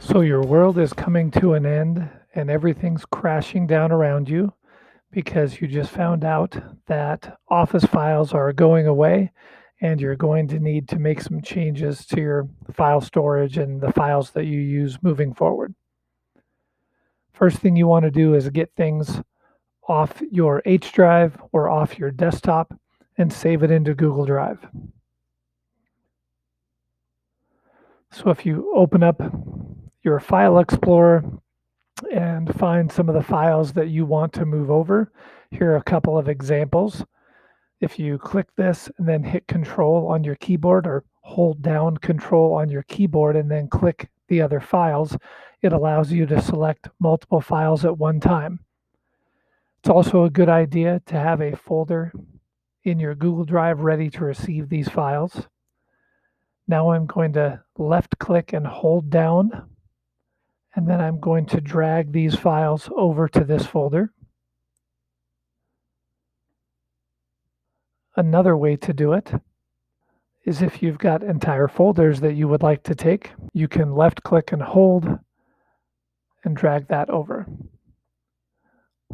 So your world is coming to an end and everything's crashing down around you because you just found out that Office files are going away and you're going to need to make some changes to your file storage and the files that you use moving forward. First thing you want to do is get things off your H drive or off your desktop and save it into Google Drive. So if you open up your File Explorer and find some of the files that you want to move over, here are a couple of examples. If you click this and then hit Control on your keyboard or hold down Control on your keyboard and then click the other files, it allows you to select multiple files at one time. It's also a good idea to have a folder in your Google Drive ready to receive these files. Now I'm going to left click and hold down, and then I'm going to drag these files over to this folder. Another way to do it is if you've got entire folders that you would like to take, you can left click and hold and drag that over.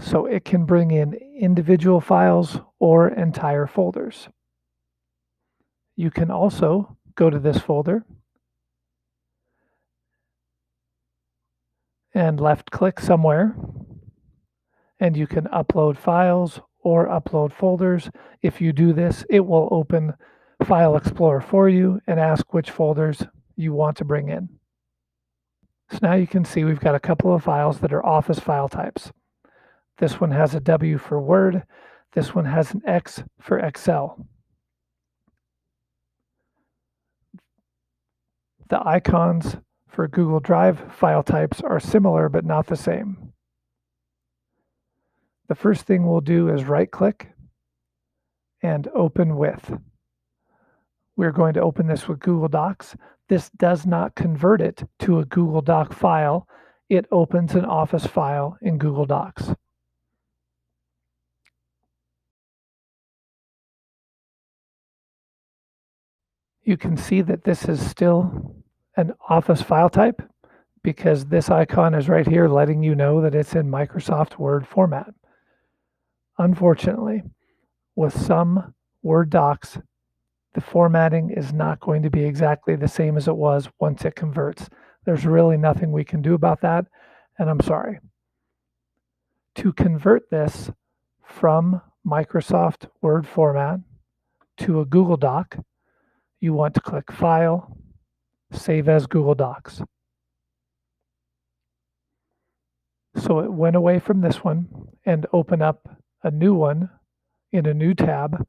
So it can bring in individual files or entire folders. You can also go to this folder and left click somewhere, and you can upload files or upload folders. If you do this, it will open File Explorer for you and ask which folders you want to bring in. So now you can see we've got a couple of files that are Office file types. This one has a W for Word. This one has an X for Excel. The icons for Google Drive file types are similar but not the same. The first thing we'll do is right-click and open with. We're going to open this with Google Docs. This does not convert it to a Google Doc file. It opens an Office file in Google Docs. You can see that this is still an Office file type because this icon is right here letting you know that it's in Microsoft Word format. Unfortunately, with some Word docs, the formatting is not going to be exactly the same as it was once it converts. There's really nothing we can do about that, and I'm sorry. To convert this from Microsoft Word format to a Google Doc, you want to click File, Save as Google Docs. So it went away from this one and open up a new one in a new tab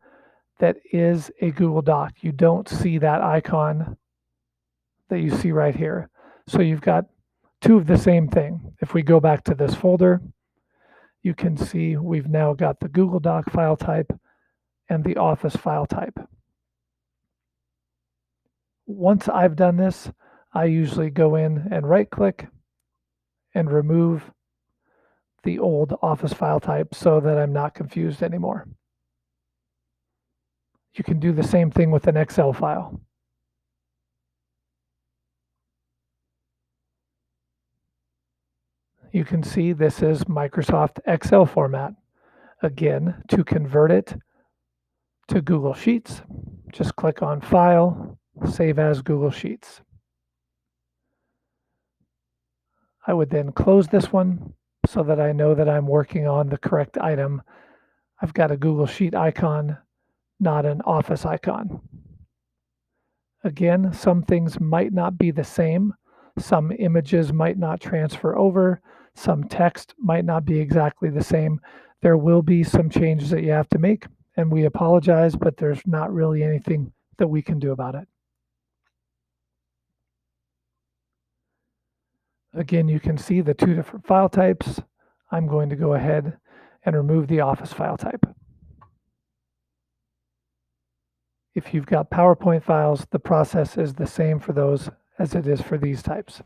that is a Google Doc. You don't see that icon that you see right here. So you've got two of the same thing. If we go back to this folder, you can see we've now got the Google Doc file type and the Office file type. Once I've done this, I usually go in and right-click and remove the old Office file type so that I'm not confused anymore. You can do the same thing with an Excel file. You can see this is Microsoft Excel format. Again, to convert it to Google Sheets, just click on File, Save as Google Sheets. I would then close this one so that I know that I'm working on the correct item. I've got a Google Sheet icon, not an Office icon. Again, some things might not be the same. Some images might not transfer over. Some text might not be exactly the same. There will be some changes that you have to make, and we apologize, but there's not really anything that we can do about it. Again, you can see the two different file types. I'm going to go ahead and remove the Office file type. If you've got PowerPoint files, the process is the same for those as it is for these types.